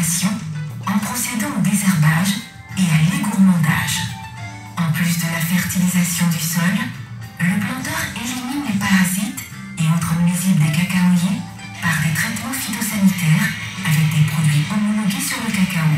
plantation en procédant au désherbage et à l'égourmandage. En plus de la fertilisation du sol, le planteur élimine les parasites et autres nuisibles des cacaoyers par des traitements phytosanitaires avec des produits homologués sur le cacao.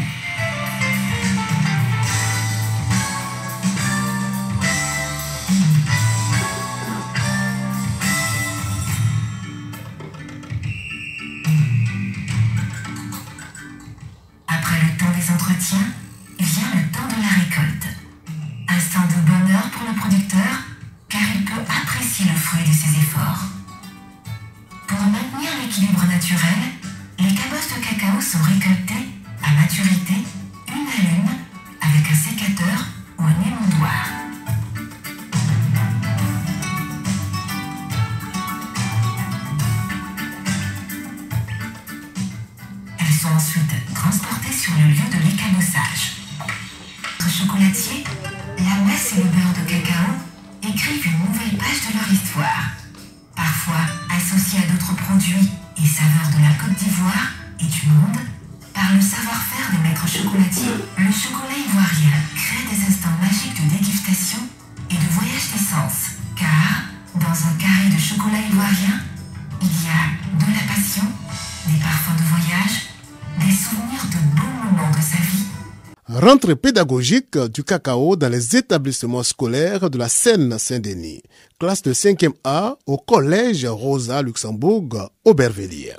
Après le temps des entretiens, vient le temps de la récolte. Instant de bonheur pour le producteur, car il peut apprécier le fruit de ses efforts. Pour maintenir l'équilibre naturel, les cabosses de cacao sont récoltées à maturité, une à une, avec un sécateur ou un émondoir. Elles sont ensuite transportées sur le lieu de l'écabossage. Les chocolatiers, la masse et le beurre de cacao écrivent une nouvelle page de leur histoire. Parfois associés à d'autres produits et saveurs de la Côte d'Ivoire et du monde, par le savoir-faire des maîtres chocolatiers, le chocolat ivoirien crée des instants magiques de dégustation et de voyage des sens. Car, dans un carré de chocolat ivoirien, il y a de la passion, des parfums de voyage, des souvenirs de beaux moments de sa vie. Rentrée pédagogique du cacao dans les établissements scolaires de la Seine-Saint-Denis. Classe de 5e A au collège Rosa Luxembourg, Aubervilliers.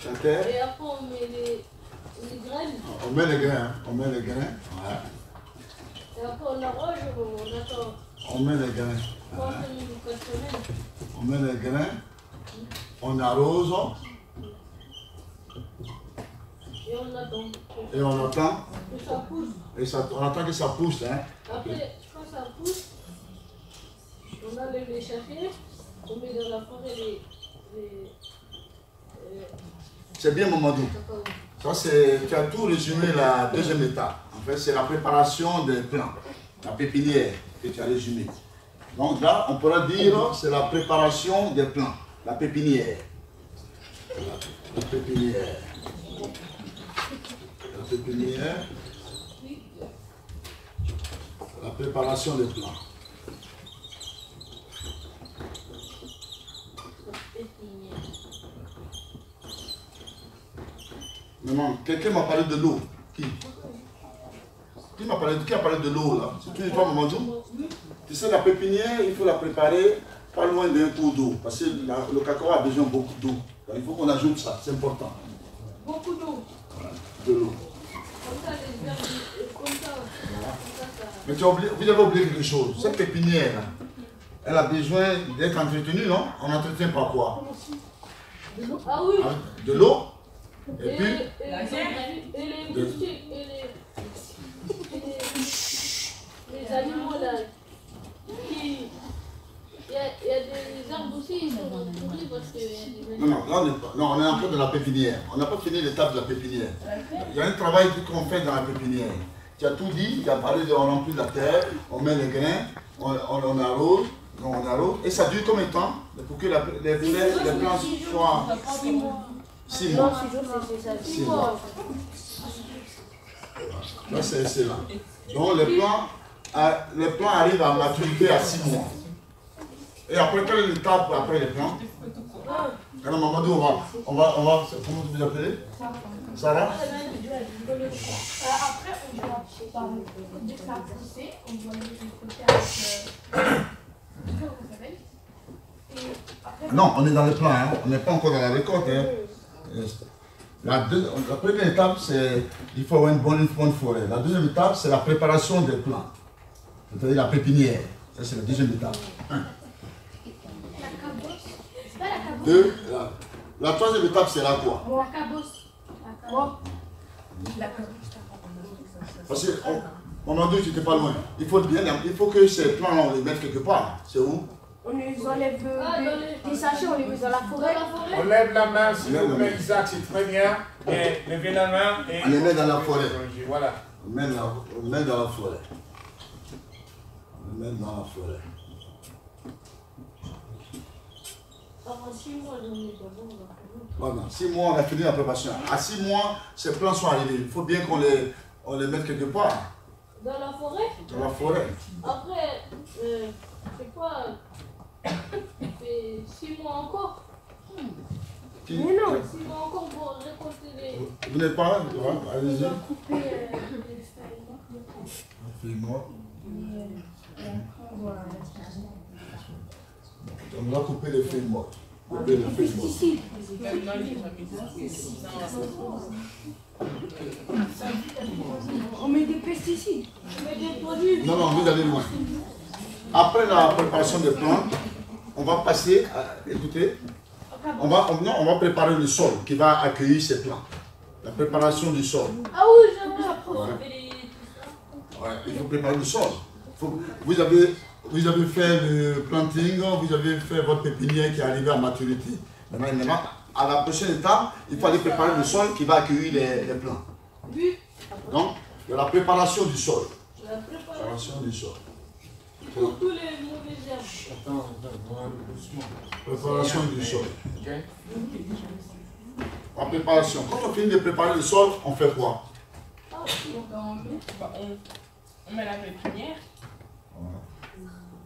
Et après on met les graines. On met les grains, on met les grains. Ouais. Et après on arrose ou on attend. On met les grains. Quand on fait une 4 semaines. On met les grains, on arrose Et on attend. et on attend. Et ça pousse. Et ça, on attend que ça pousse. Hein. Après, quand ça pousse, on enlève les chaffiers, on met dans la forêt les C'est bien Mamadou. cacao. Ça c'est, tu as tout résumé la deuxième étape. En fait, c'est la préparation des plants, la pépinière que tu as résumé. Donc là, on pourra dire c'est la préparation des plants, la pépinière. La pépinière. La pépinière. La préparation des plants. Maintenant, quelqu'un m'a parlé de l'eau. Qui a parlé de l'eau là? C'est tout toi, Mamadou? Tu sais, la pépinière, il faut la préparer pas loin d'un cours d'eau. Parce que le cacao a besoin de beaucoup d'eau. Il faut qu'on ajoute ça, c'est important. Beaucoup d'eau. Voilà, de l'eau. Comme ça, les herbes, comme ça. Voilà. Comme ça. Mais vous avez oublié quelque chose. Cette pépinière, là, elle a besoin d'être entretenue, non? On entretient par quoi? Ah oui. De l'eau. Et Et puis, les moustiques et les animaux là. Il y a des arbres aussi, ils sont pourris parce qu'il y a des non, là on est en train de la pépinière. On n'a pas fini l'étape de la pépinière. Il y a un travail qu'on fait dans la pépinière. Tu as tout dit, tu as parlé de on remplit la terre, on met les grains, on arrose, et ça dure combien de temps pour que les plantes soient 6 mois. 6 mois. Là, c'est là. Donc, les plants arrivent à maturité à 6 mois. Et après, quelle est l'étape après les plants? Alors, Mamadou, on va, comment vous appelez? Sarah? Après, on doit, dès que ça a poussé, on doit le récolter avec Non, on est dans les plants, hein. On n'est pas encore dans la récolte. Hein. La première étape, c'est il faut avoir une bonne forêt. La deuxième étape, c'est la préparation des plants. C'est-à-dire la pépinière. Ça, c'est la deuxième étape. Deux. La troisième étape, c'est la quoi? La cabosse. Parce que, on m'a dit que tu n'étais pas loin. Il faut que ces plants-là, on les mette quelque part. C'est où? On les enlève des sachets, on les met dans la forêt. On lève la main, s'il vous plaît, Isaac, c'est très bien. Et levez la main et... On les met dans la forêt. Voilà. On met dans la forêt. On met dans la forêt. avant 6 mois, je n'ai pas bon. Voilà, 6 mois, on a fini la préparation. À 6 mois, ces plants sont arrivés. Il faut bien qu'on les mette quelque part. Dans la forêt? Dans la forêt. Après, c'est quoi? C'est 6 mois encore? Mais non, 6 mois encore pour récolter les... Vous n'êtes pas là? Allez-y. On va couper les feuilles mortes. Couper les feuilles mortes. On met des pesticides. On met des produits. Non, vous allez loin. Après la préparation des plantes, on va passer à, écoutez, on va préparer le sol qui va accueillir ces plantes. La préparation du sol. Ah oui, j'aimerais approfondir tout ça. Ouais, il faut préparer le sol. Vous avez fait le planting, vous avez fait votre pépinière qui est arrivée à maturité. Maintenant, à la prochaine étape, il faut aller préparer le sol qui va accueillir les plants. Donc, il y a la préparation du sol. La Préparation du sol. pour tous les mauvaises herbes. Préparation du sol. La préparation. Quand on finit de préparer le sol, on fait quoi? On met la pépinière.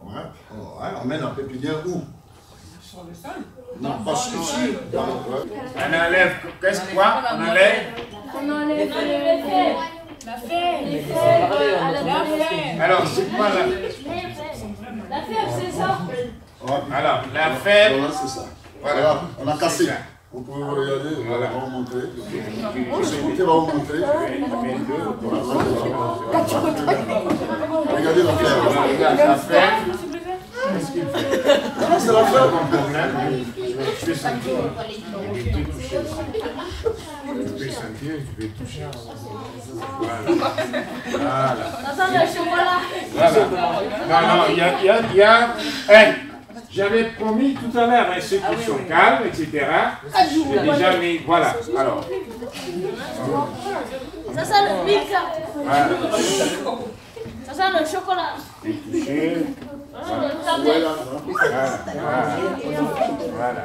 Ouais, on met la pépinière où? Sur le sol. Non, pas sur le sol. On enlève, qu'est-ce quoi? On enlève? On enlève les fèves. la fève. Les fèves à la fève. Alors, c'est quoi la... La fève, c'est ça. Alors, la fève... Voilà, c'est ça. Voilà. On a cassé. Vous pouvez regarder, voilà, on va vous montrer. Écoutez, on va vous montrer. Regardez la fève. Regarde, la fève... Qu'est-ce qu'il fait? Non, c'est la fève en fait. Je vais sentir. Je vais sentir, je vais toucher. Voilà. Ça sent le chocolat. Voilà. Non, il y a... Hey, j'avais promis tout à l'heure, ceux qui sont calmes, etc. J'ai déjà mis... Voilà. Alors. Ça sent le Milka. Voilà. Ça sent le chocolat. Toucher. Le tablette. Voilà.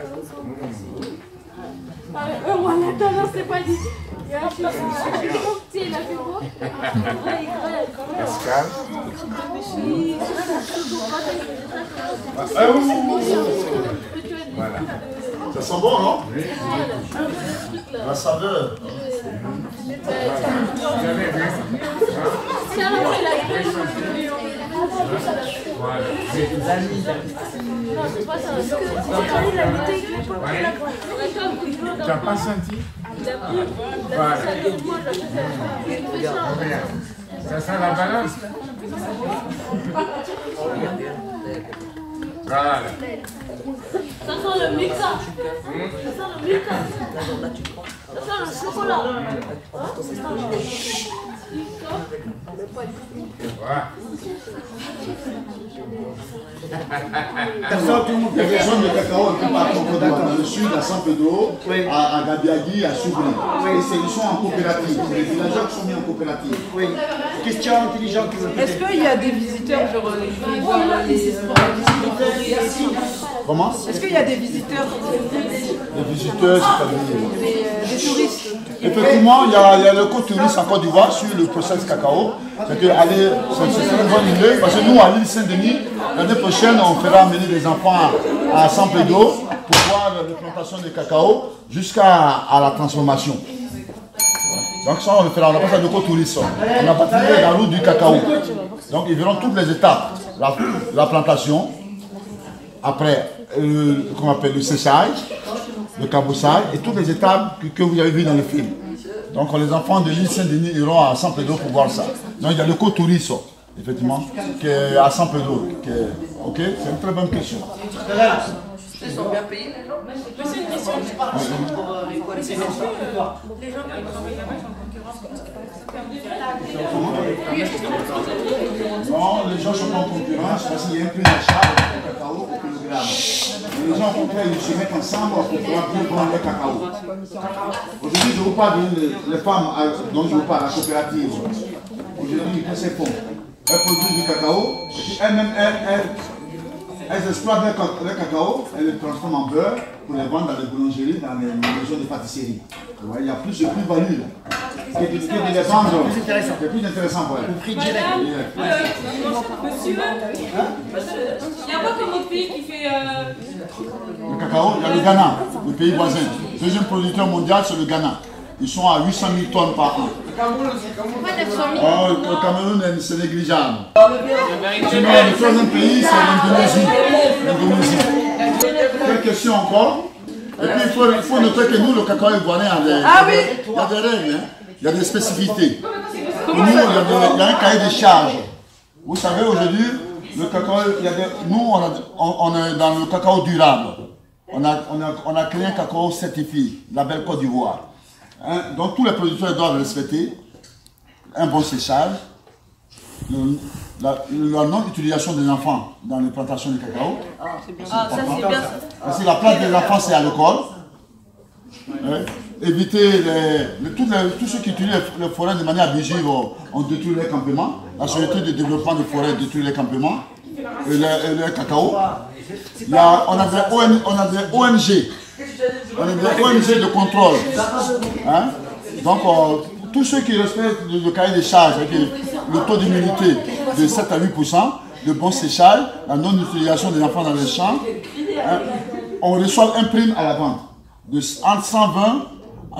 Moi, là, c'est pas dit. Il y a un petit il a fait beau. Pascal. Voilà. Ça sent bon, non? La saveur. Vous avez vu? Voilà. Non, c'est pas ça. Tu n'as pas senti? Voilà. Ça sent la balance? Voilà. Ça sent le Milka. Ça sent le Milka. Ça sent le chocolat. Voilà. Il y a des zones de cacao un peu partout dans le sud, à San Pedro, à Gabiagui, à Soubri. Et ils sont en coopérative. Les villageois qui sont mis en coopérative. Oui. Question intelligente. Est-ce qu'il y a des visiteurs, genre les voir les Comment? Est-ce qu'il y a des visiteurs, Les visiteurs, c'est-à-dire des touristes? effectivement, il y a le co-tourisme en Côte d'Ivoire sur le process cacao. C'est une bonne idée parce que nous, à l'île Saint-Denis, l'année prochaine, on fera amener des enfants à San Pedro pour voir les plantations de cacao jusqu'à la transformation. Donc ça, on le fera, on appelle ça le co-tourisme. On a baptisé la route du cacao. Donc ils verront toutes les étapes. La plantation, après, qu'on appelle le séchage, le caboussage et toutes les étapes que vous avez vues dans le film. Donc les enfants de l'île Saint-Denis iront à San Pedro pour voir ça. Donc il y a le co-tourisme, effectivement, qui est à San Pedro. Ok, c'est une très bonne question. Ils sont bien payés, les gens. Mais c'est une question pour récolter les gens qui travaillent là-bas sont Non, les gens sont en concurrence parce qu'il y a un prix d'achat de cacao au kilogramme. Les gens ils se mettent ensemble pour pouvoir bien prendre le cacao. Aujourd'hui, je vous parle des femmes dont je vous parle, la coopérative. Aujourd'hui, qu'est-ce qu'elles font? Elles produisent du cacao et puis elles-mêmes, elles exploitent le cacao, elles le transforment en beurre pour les vendre dans les boulangeries, dans les maisons de pâtisserie. Il y a plus de plus-value là. Que de les vendre. C'est plus intéressant pour elles. Au prix direct. Monsieur, il n'y a pas comme autre pays qui fait... Le cacao, il y a le Ghana, le pays voisin. Deuxième producteur mondial, c'est le Ghana. Ils sont à 800 000 tonnes par an. Le Cameroun, c'est négligeable. Sinon, le troisième pays, c'est l'Indonésie. Quelle question encore? Et puis, il faut noter que nous, le cacao ivoirien, il y a des règles, hein. Il y a des spécificités. Pour nous, il y a un cahier de charges. Vous savez, aujourd'hui, le cacao, nous, on est dans le cacao durable. On a créé un cacao certifié, label Côte d'Ivoire. Hein, donc tous les producteurs doivent respecter un bon séchage, la non-utilisation des enfants dans les plantations de cacao. Ça c'est bien ça. Parce que la plante des enfants c'est alcool. Hein, éviter tous ceux qui utilisent les forêts de manière abusive, on détruit les campements. La société de développement de forêts détruit les campements et le cacao. On a des ONG. On a des ONG de contrôle. Hein? Donc, tous ceux qui respectent le cahier des charges, avec le taux d'humidité de 7 à 8%, de bon séchage, la non-utilisation des enfants dans les champs, hein, on reçoit un prime à la vente de entre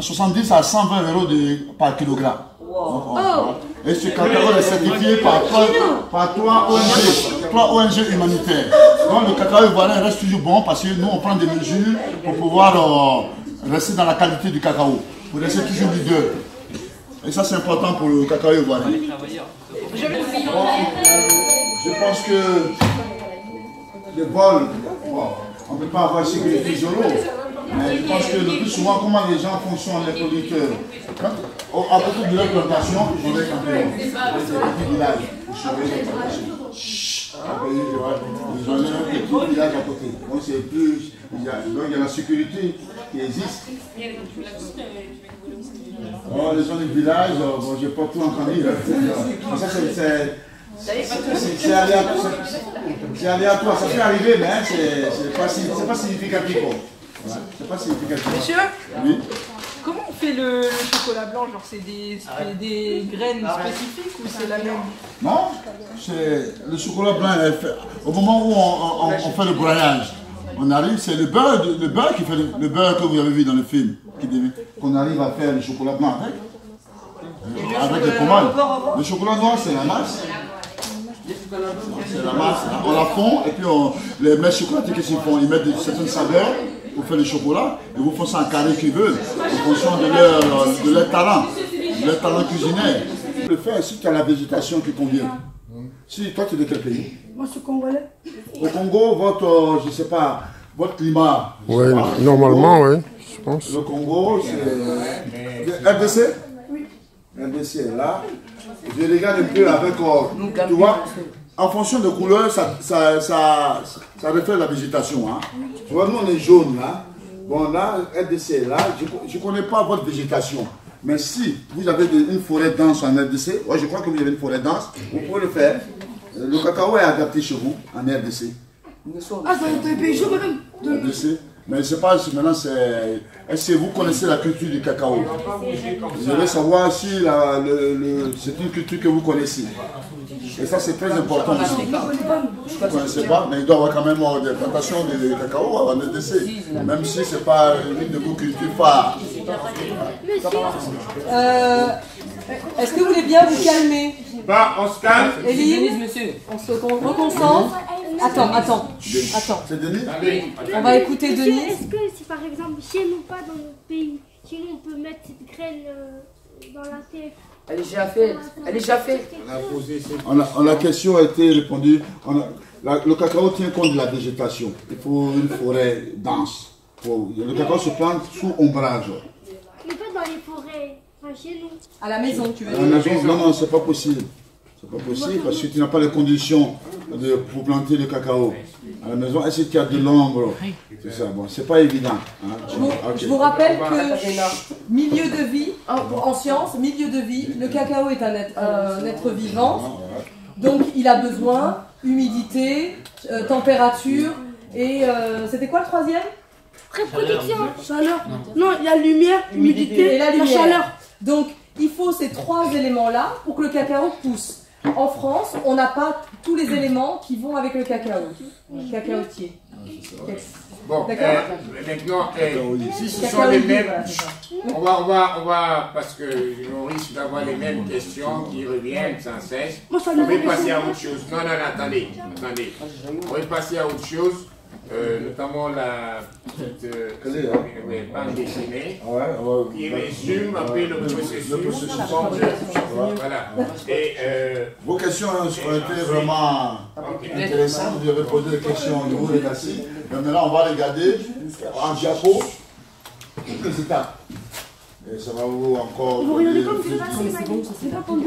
70 à 120 euros par kilogramme. Donc, et ce cacao est certifié par 3 ONG humanitaires. Donc le cacao ivoirien reste toujours bon parce que nous on prend des mesures pour pouvoir rester dans la qualité du cacao, pour rester toujours leader. Et ça c'est important pour le cacao ivoirien. Je pense que les vols, on ne peut pas avoir sécurité isolée. Mais je pense que le plus souvent, comment les gens fonctionnent, les producteurs. À beaucoup de leurs plantations, ils ont des campements, des petits villages. Ils ont un petit village à côté. Donc c'est plus. Donc il y a la sécurité qui existe. Oh, les gens du village, bon, j'ai pas tout entendu. Ça c'est aléatoire, ça peut arriver, mais c'est pas significatif. Ouais, c'est pas significatif. Monsieur, oui. Comment on fait le chocolat blanc? Genre c'est des graines spécifiques ou c'est la même? Non, le chocolat blanc est fait. Au moment où on fait le broyage, on arrive, c'est le beurre qui fait le beurre que vous avez vu dans le film, qu'on arrive à faire le chocolat blanc avec les commandes. Le chocolat noir c'est la masse. C'est la masse, on la fond et puis les maîtres chocolatiers qui s'y font, ils mettent certaines saveurs pour faire le chocolat et vous font ça en carré qu'ils veulent en fonction de leur talent cuisinier. Le fait, si tu as la végétation qui convient. Si toi tu es de quel pays? Moi je suis congolais. Au Congo, votre, je sais pas, votre climat. Oui, normalement, oui, je pense. Le Congo, c'est RDC? Oui. RDC est là. Je regarde un peu avec, tu vois, en fonction de couleur, ça reflète la végétation. Hein. Tu vois, nous on est jaune là. Bon là, RDC est là. Je ne connais pas votre végétation. Mais si vous avez une forêt dense en RDC, ouais, je crois que vous avez une forêt dense, vous pouvez le faire. Le cacao est adapté chez vous en RDC. Ah, c'est un pays chaud, madame. RDC. Mais je ne sais pas si maintenant c'est... Est-ce que vous connaissez la culture du cacao? Je veux savoir si c'est une culture que vous connaissez. Et ça c'est très important aussi. Vous ne connaissez pas, mais il doit y avoir quand même des plantations de cacao en RDC. Même si ce n'est pas une de vos cultures phares. Est-ce que vous voulez bien vous calmer? Bah, on se calme. Éline, on se reconcentre. Attends. C'est Denis? On va écouter Denis. Est-ce que si par exemple chez nous, pas dans notre pays, chez nous on peut mettre cette graine dans la terre? Elle est déjà faite. La question a été répondue. Le cacao tient compte de la végétation. Il faut une forêt dense. Le cacao se plante sous ombrage. Mais pas dans les forêts, enfin, chez nous. À la maison, tu veux dire? À la maison, non, c'est pas possible. C'est pas possible parce que tu n'as pas les conditions pour planter le cacao. À la maison, est-ce qu'il y a de l'ombre? C'est ça, bon, c'est pas évident. Hein. Je vous rappelle que milieu de vie, en science, milieu de vie, le cacao est un être vivant. Donc il a besoin humidité, température et c'était quoi le troisième? Protection. Chaleur. Non, il y a lumière, humidité et la la chaleur. Donc, il faut ces trois éléments-là pour que le cacao pousse. En France, on n'a pas tous les éléments qui vont avec le cacao, cacaotier. Bon, maintenant, si ce sont Cacao les lié, mêmes, voilà, c'est ça. on va, parce que on risque d'avoir les mêmes questions qui reviennent sans cesse. Moi, ça On me va fait passer à plaisir. autre chose. Non, attendez. On va passer à autre chose, notamment la petite bande dessinée qui résume un peu le processus. Voilà. Et, vos questions ont été vraiment intéressantes. Vous avez posé des questions au niveau des classes. Maintenant, on va regarder en diapo toutes les étapes. Et ça va vous encore. Vous regardez comme c'est pas tendu.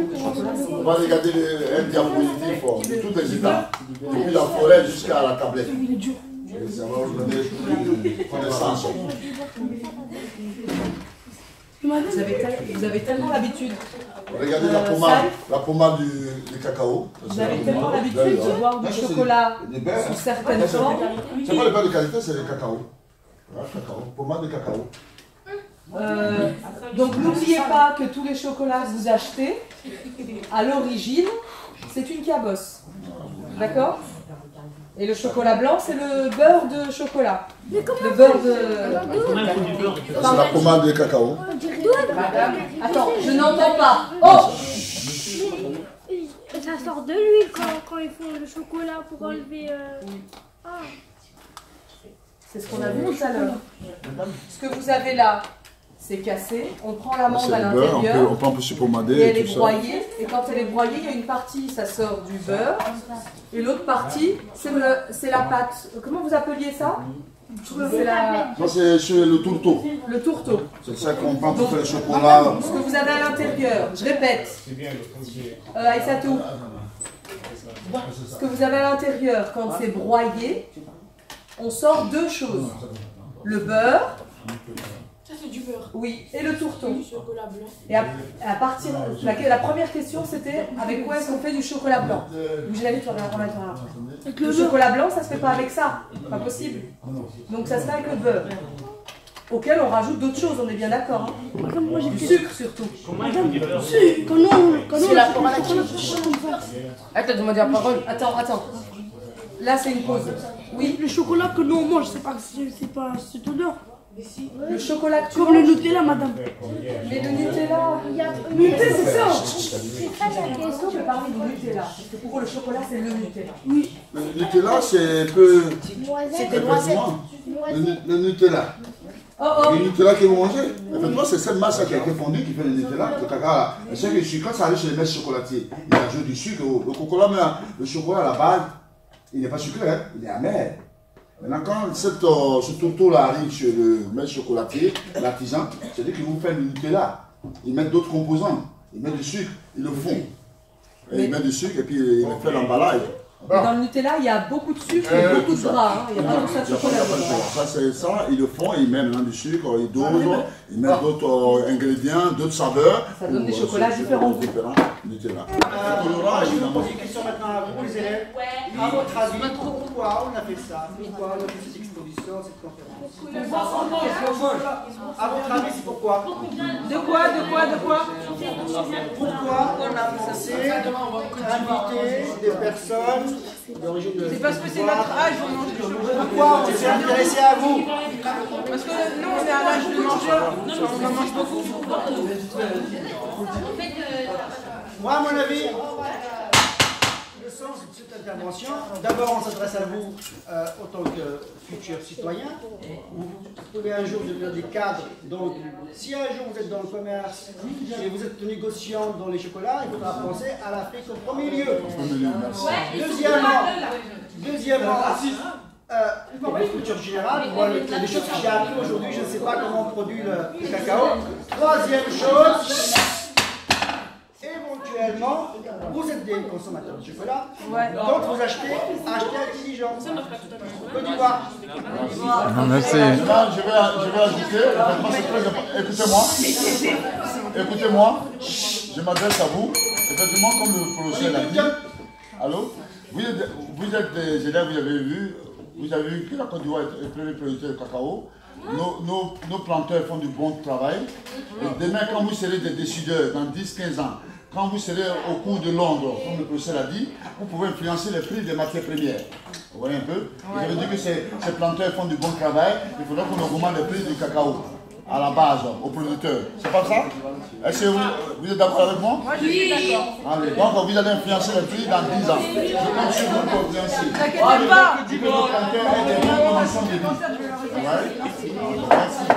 On va regarder un diapositive de toutes les étapes, depuis la forêt jusqu'à la tablette. Et ça va vous donner connaissance. Vous avez tellement l'habitude. Regardez la pommade du cacao. Vous avez tellement l'habitude de boire du chocolat sous certaines formes. C'est pas le beurre de qualité, c'est le cacao. Voilà, cacao, pommade de cacao. Donc n'oubliez pas que tous les chocolats que vous achetez, à l'origine, c'est une cabosse. D'accord? Et le chocolat blanc, c'est le beurre de chocolat. Le beurre de... C'est la pommade de cacao. Madame, attends, je n'entends pas. Oh! Ça sort de l'huile quand ils font le chocolat pour enlever... C'est ce qu'on a vu tout à l'heure. Ce que vous avez là, c'est cassé. On prend l'amande à l'intérieur. On peut un peu se pommader. Et elle est broyée. Et quand elle est broyée, il y a une partie, ça sort du beurre. Et l'autre partie, c'est la pâte. Comment vous appeliez ça? C'est la... Ça, c'est le tourteau. Le tourteau. C'est ça qu'on prend pour faire le chocolat. Ce que vous avez à l'intérieur, je répète. Aïssatou. Ce que vous avez à l'intérieur, quand c'est broyé, on sort deux choses. Le beurre. Ça, c'est du beurre. Oui, et le tourteau. Du chocolat blanc. Et à partir... La première question, c'était avec quoi est-ce qu'on fait du chocolat blanc? Bougez la vie, tu vas remettre après. Le chocolat blanc, ça se fait pas avec ça. Pas possible. Donc ça se fait avec le beurre. Auquel on rajoute d'autres choses, on est bien d'accord. Hein. Du sucre surtout. C'est la pommade à Ah, t'as demandé la parole. Attends. Là, c'est une pause. Oui. Le chocolat que nous on mange, c'est pas cette odeur. Le chocolat que tu comme manges. le Nutella, madame. Mais le Nutella. Nutella, c'est ça. Est-ce qu'on peut parler du Nutella? Parce que pour eux, le chocolat, c'est le Nutella. Oui. Le Nutella, c'est un peu. C'est des noisettes. Le Nutella. Le Nutella que vous mangez, effectivement, c'est cette masse qui a été fondue qui fait le Nutella. Le caca, c'est que le sucre, quand ça arrive chez les maîtres chocolatiers, il ajoute du sucre. Le chocolat, mais le chocolat à la base, il n'est pas sucré, hein, il est amer. Maintenant, quand ce tourteau-là arrive chez le maître chocolatier, l'artisan, c'est-à-dire qu'ils vous font du Nutella. Ils mettent d'autres composants. Ils mettent du sucre, ils le font. Ils mettent du sucre et puis ils font l'emballage. Mais dans le Nutella, il y a beaucoup de sucre et beaucoup de gras. Hein. Il n'y a pas tout ça de chocolat. Ça, c'est ça, ils le font, ils mettent maintenant du sucre, ils dosent, ils mettent d'autres ingrédients, d'autres saveurs. Ça donne des chocolats différents. Nutella. Je vais poser une question maintenant à vous, les élèves. À votre avis, pourquoi on a fait ça? Pourquoi on a fait cette exposition, cette conférence? À votre avis, c'est pourquoi? De quoi? Pourquoi on a censé inviter des personnes d'origine de... C'est parce que c'est notre âge, on mange du chocolat. Pourquoi on s'est intéressé à vous? Parce que nous, on est à l'âge de mangeur. On en mange beaucoup. Moi, à mon avis, le sens de cette intervention, d'abord on s'adresse à vous en tant que futurs citoyens. Vous pouvez un jour devenir des cadres. Donc, si un jour vous êtes dans le commerce et vous êtes négociant dans les chocolats, il faudra penser à l'Afrique au premier lieu. Deuxièmement, pour la culture générale, il y a des choses que j'ai appris aujourd'hui, je ne sais pas comment on produit le cacao. Troisième chose, éventuellement, vous êtes des consommateurs de chocolat, donc vous achetez intelligent. Côte d'Ivoire. Merci. Je vais ajouter, écoutez-moi, je m'adresse à vous, effectivement comme le professeur l'a dit, Allô? Vous êtes des élèves, vous avez vu que la Côte d'Ivoire est le premier producteur de cacao. Nos planteurs font du bon travail. Et demain, quand vous serez des décideurs, dans 10-15 ans, quand vous serez au cours de Londres, comme le professeur a dit, vous pouvez influencer les prix des matières premières. Vous voyez un peu? Vous avez dit que ces planteurs font du bon travail, il faudra qu'on augmente le prix du cacao à la base, aux producteurs. C'est pas ça? Est-ce que vous êtes d'accord avec moi? Moi, je suis d'accord. Allez, donc vous allez influencer les prix dans 10 ans. Je compte sur vous pour influencer. T'inquiète pas. Que nos planteurs aient des bonnes conditions de vie. Ouais. Merci.